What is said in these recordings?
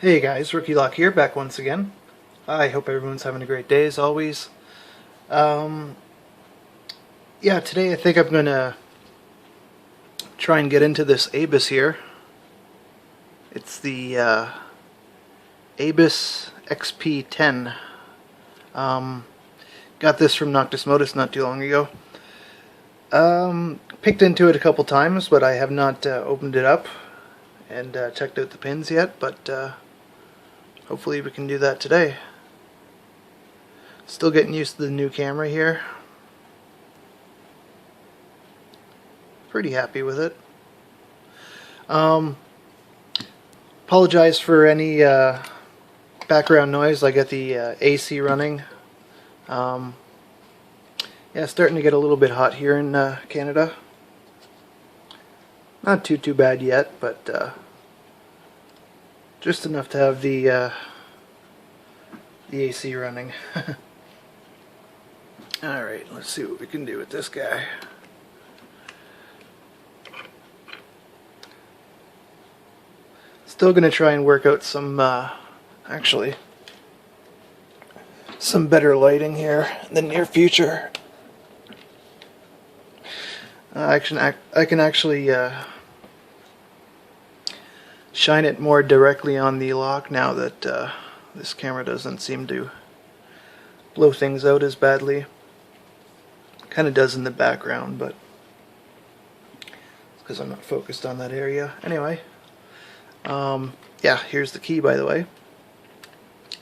Hey guys, Rookie Lock here, back once again. I hope everyone's having a great day as always. Yeah, today I think I'm gonna try and get into this Abus here. It's the Abus XP10. Got this from Noctis Modus not too long ago. Picked into it a couple times, but I have not opened it up and checked out the pins yet, but hopefully we can do that today. Still getting used to the new camera here. Pretty happy with it. Apologize for any background noise. I got the AC running. Yeah, starting to get a little bit hot here in Canada. Not too bad yet, but just enough to have the AC running. Alright, let's see what we can do with this guy. Still gonna try and work out some, actually, some better lighting here in the near future. I can actually shine it more directly on the lock now that this camera doesn't seem to blow things out as badly. Kind of does in the background, but it's because I'm not focused on that area. Anyway, yeah, here's the key, by the way.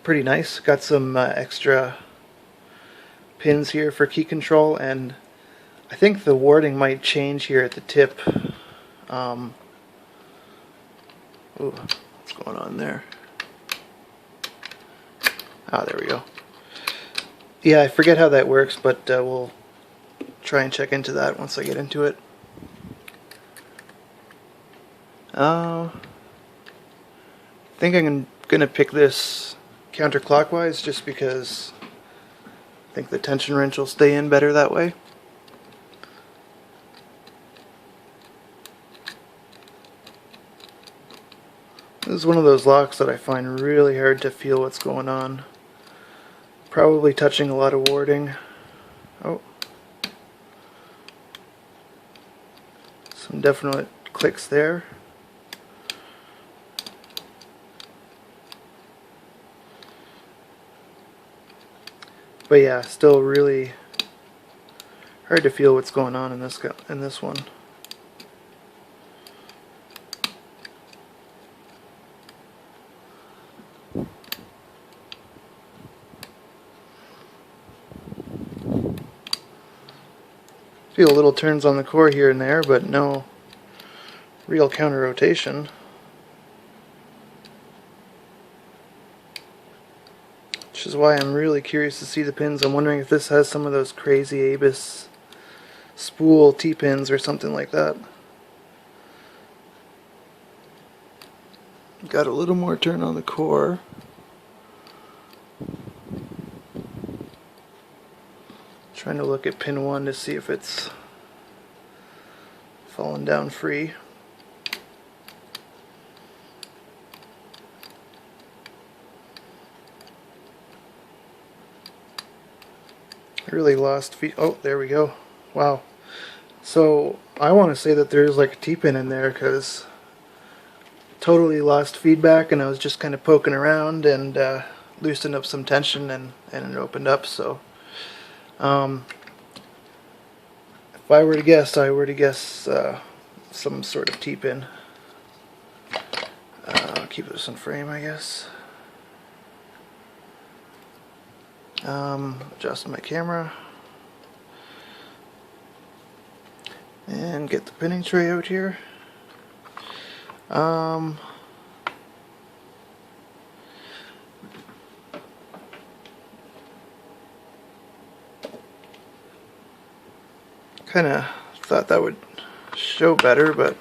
Pretty nice. Got some extra pins here for key control, and I think the warding might change here at the tip. Ooh, what's going on there? Ah, there we go. Yeah, I forget how that works, but we'll try and check into that once I get into it. I think I'm gonna pick this counterclockwise just because I think the tension wrench will stay in better that way. This is one of those locks that I find really hard to feel what's going on. Probably touching a lot of warding. Oh. Some definite clicks there. But yeah, still really hard to feel what's going on in this one. Feel little turns on the core here and there, but no real counter rotation. Which is why I'm really curious to see the pins. I'm wondering if this has some of those crazy Abus spool T-pins or something like that. Got a little more turn on the core. Trying to look at pin 1 to see if it's falling down free. Really lost feed. Oh, there we go. Wow. So I want to say that there's like a T-pin in there because totally lost feedback, and I was just kind of poking around and loosened up some tension, and it opened up. So if I were to guess, some sort of T-pin. I'll keep this in frame, I guess. Adjust my camera and get the pinning tray out here. Kinda thought that would show better, but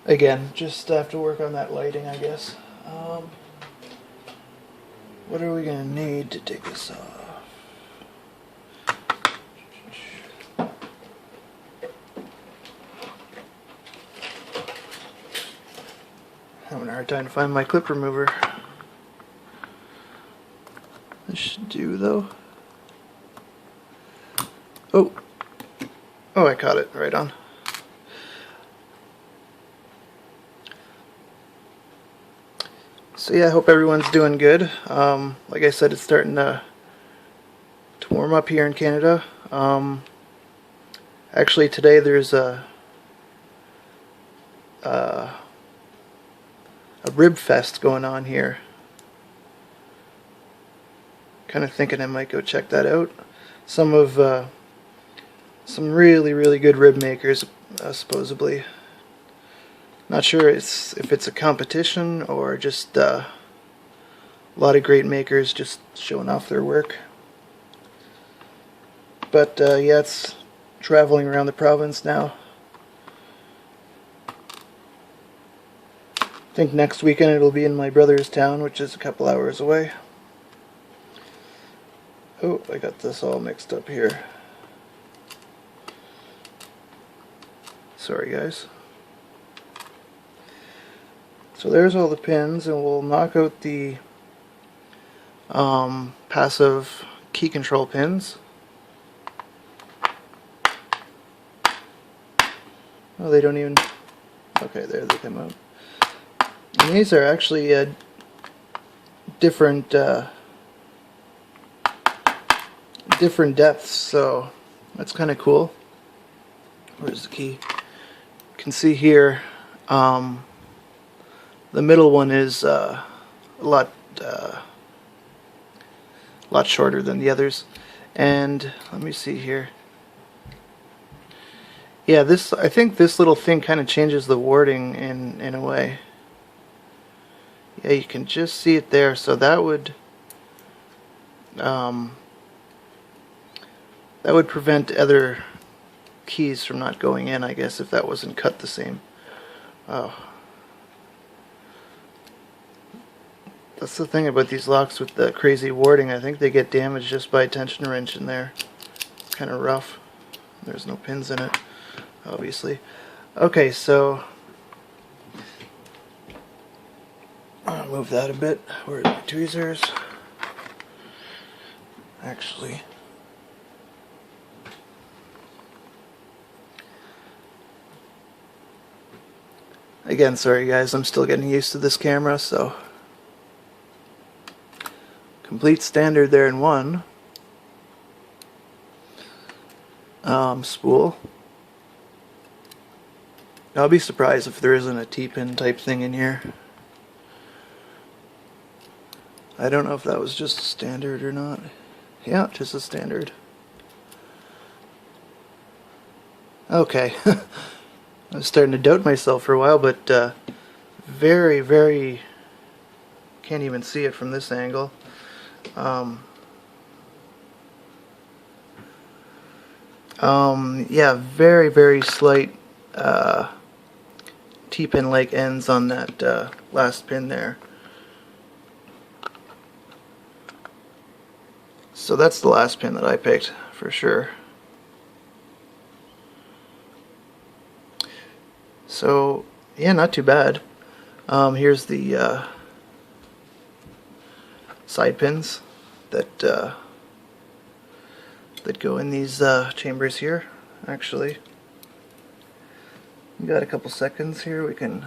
again, just have to work on that lighting, I guess. What are we gonna need to take this off? having a hard time to find my clip remover. This should do though. Oh, I caught it right on. So yeah, I hope everyone's doing good. Like I said, it's starting to warm up here in Canada. Actually, today there's a rib fest going on here. Kind of thinking I might go check that out. Some really good rib makers, supposedly. Not sure if it's a competition or just a lot of great makers just showing off their work. But yeah, it's traveling around the province now. I think next weekend it'll be in my brother's town, which is a couple hours away. Oh, I got this all mixed up here. Sorry guys. So there's all the pins, and we'll knock out the passive key control pins. Oh, they don't even... Okay, there they come out. And these are actually different depths, so that's kind of cool. Where's the key? You can see here, the middle one is a lot shorter than the others. And let me see here. Yeah, I think this little thing kind of changes the wording in a way. Yeah, you can just see it there. So that would prevent other keys from not going in, I guess, if that wasn't cut the same. Oh. That's the thing about these locks with the crazy warding. I think they get damaged just by a tension wrench in there. It's kind of rough. There's no pins in it, obviously. Okay, so I'll move that a bit. Where are the tweezers? Actually, again, sorry guys, I'm still getting used to this camera, so complete standard there in one. Spool. I'll be surprised if there isn't a T-pin type thing in here. I don't know if that was just a standard or not. Yeah, just a standard. Okay. I was starting to doubt myself for a while, but very can't even see it from this angle. Yeah, very slight T-pin like ends on that last pin there. So that's the last pin that I picked for sure. So yeah, not too bad. Here's the side pins that go in these chambers here. Actually, we got a couple seconds here. We can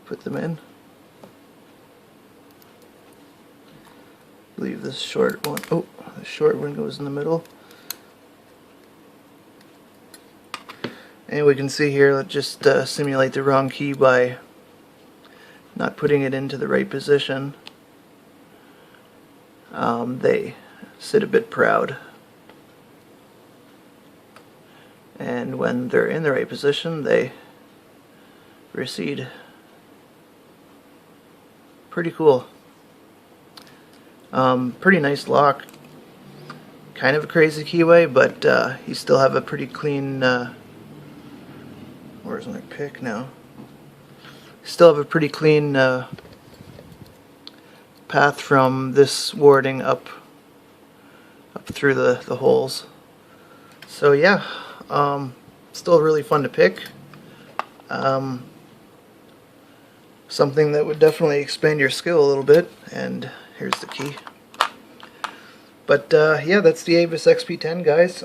put them in. Leave this short one. Oh, the short one goes in the middle. And we can see here, let's just simulate the wrong key by not putting it into the right position. They sit a bit proud. And when they're in the right position, they recede. Pretty cool. Pretty nice lock. Kind of a crazy keyway, but you still have a pretty clean... where's my pick now? Still have a pretty clean path from this warding up through the holes. So yeah, still really fun to pick. something that would definitely expand your skill a little bit. And here's the key. But yeah, that's the Abus XP10, guys.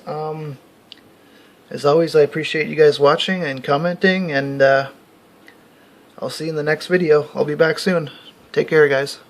As always, I appreciate you guys watching and commenting, and I'll see you in the next video. I'll be back soon. Take care, guys.